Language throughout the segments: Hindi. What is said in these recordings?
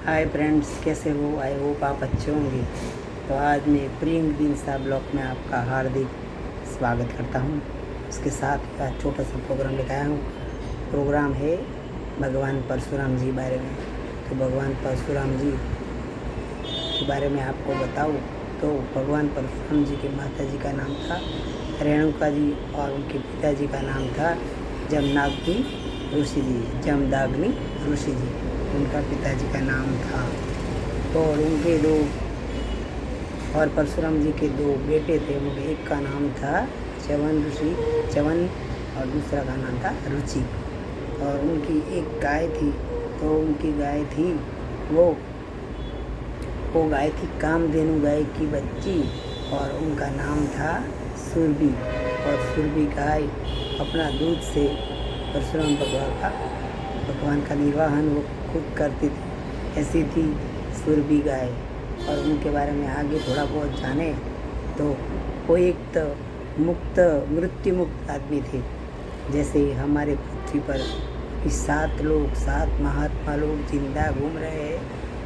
हाय फ्रेंड्स, कैसे हो? आई होप आप अच्छे होंगे। तो आज मैं प्रियंक दीन साहब ब्लॉग में आपका हार्दिक स्वागत करता हूँ। उसके साथ का छोटा सा प्रोग्राम लेकर हूँ। प्रोग्राम है भगवान परशुराम जी बारे में। तो भगवान परशुराम जी के बारे में आपको बताऊँ तो भगवान परशुराम जी के माता जी का नाम था रेणुका जी और उनके पिताजी का नाम था जमदाग्नि ऋषि जी। जमदाग्नि ऋषि जी उनका पिताजी का नाम था। और उनके दो और परशुराम जी के दो बेटे थे। उनके एक का नाम था च्यवन और दूसरा का नाम था रुचि। और उनकी एक गाय थी। तो उनकी गाय थी वो गाय थी कामधेनु गाय की बच्ची और उनका नाम था सुरभि। और सुरभि गाय अपना दूध से परशुराम भगवान का निर्वाहन वो खुद करती थी। ऐसी थी सुरभि गाय। और उनके बारे में आगे थोड़ा बहुत जाने तो वो एक मृत्यु मुक्त आदमी थे। जैसे हमारे पृथ्वी पर 7 महात्मा लोग जिंदा घूम रहे हैं,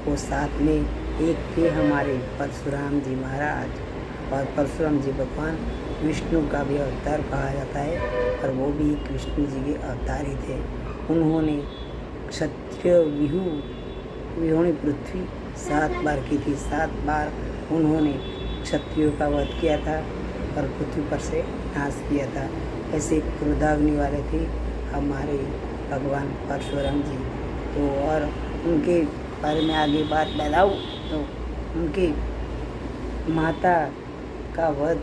वो 7 में एक थे हमारे परशुराम जी महाराज। और परशुराम जी भगवान विष्णु का भी अवतार कहा जाता है और वो भी एक विष्णु जी के अवतार ही थे। उन्होंने क्षत्रिय विहोणी पृथ्वी 7 बार की थी। 7 बार उन्होंने क्षत्रियों का वध किया था और पृथ्वी पर से नाश किया था। ऐसे क्रोधाग्नि वाले थे हमारे भगवान परशुराम जी। तो और उनके बारे में आगे बात बताऊँ तो उनके माता का वध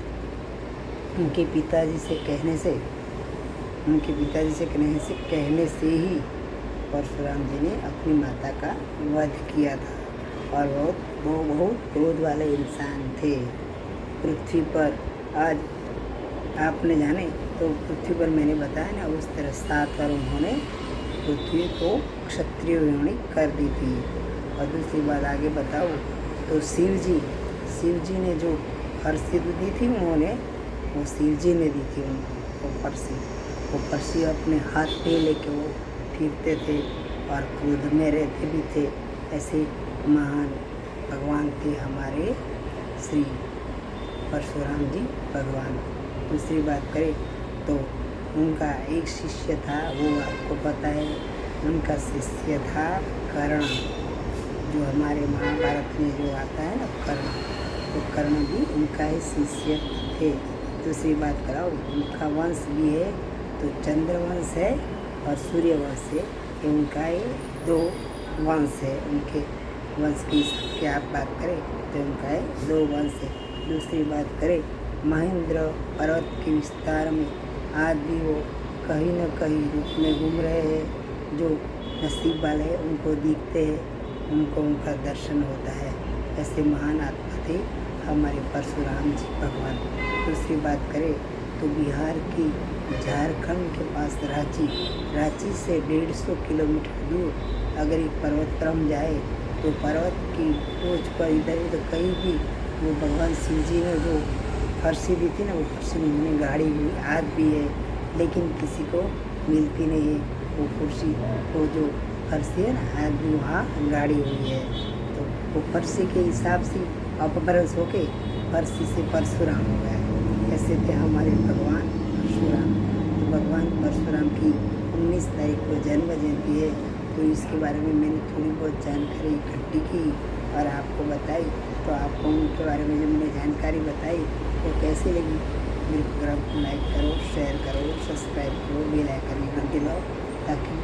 उनके पिताजी से कहने से ही परशुराम जी ने अपनी माता का वध किया था। और वो बहुत क्रोध वाले इंसान थे। पृथ्वी पर आज आपने जाने तो पृथ्वी पर मैंने बताया ना, उस तरह 7 बार उन्होंने पृथ्वी को क्षत्रिय विहोणी कर दी थी। और दूसरी बात आगे बताओ तो शिव जी ने जो फरसी दी थी वो शिव जी ने दी थी उनको वो फरसी अपने हाथ पे लेके वो फिरते थे और क्रोध में रहते भी थे। ऐसे महान भगवान थे हमारे श्री परशुराम जी भगवान। दूसरी बात करें तो उनका एक शिष्य था, वो आपको पता है। उनका शिष्य था कर्ण, जो हमारे महाभारत में जो आता है ना कर्ण, तो कर्ण भी उनका ही शिष्य थे। दूसरी बात कराओ उनका वंश भी है तो चंद्रवंश है और सूर्यवंश है। ये उनका ये 2 वंश है। उनके वंश की सबकी आप बात करें तो उनका ये 2 वंश है। दूसरी बात करें महेंद्र पर्वत के विस्तार में आज भी वो कहीं न कहीं रूप में घूम रहे हैं। जो नसीब वाले हैं उनको दिखते हैं, उनको उनका दर्शन होता है। ऐसे महान आत्मा थे हमारे परशुराम जी भगवान। दूसरी बात करें तो बिहार की झारखंड के पास रांची से 150 किलोमीटर दूर अगर एक पर्वतक्रम जाए तो पर्वत की टोच पर इधर उधर कहीं भी वो भगवान शिव जी ने जो फरसी दी थी ना, वो फरसी उन्होंने गाड़ी हुई आज भी है, लेकिन किसी को मिलती नहीं है। वो कुर्सी वो जो फरसी है ना आज भी वहाँ गाड़ी हुई है। तो वो फरसी के हिसाब से अपभ्रंश होके फरसी से परशुराम हो गया। ऐसे थे हमारे भगवान परशुराम। तो भगवान परशुराम की 19 तारीख को जन्म जयंती है। तो इसके बारे में मैंने थोड़ी बहुत जानकारी इकट्ठी की और आपको बताई। तो आपको उनके बारे में जब मैंने जानकारी बताई तो कैसी लगी? मेरे प्रोग्राम को लाइक करो, शेयर करो, सब्सक्राइब करो, बेल आइकन में घंटी दबाओ ताकि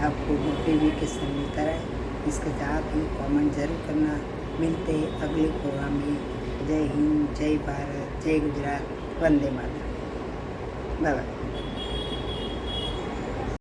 आपको नोटिफिकेशन मिलता रहे। इसके साथ ही कमेंट जरूर करना। मिलते हैं अगले प्रोग्राम में। जय हिंद, जय भारत, जय गुजरात, वंदे मातरम। Bye bye.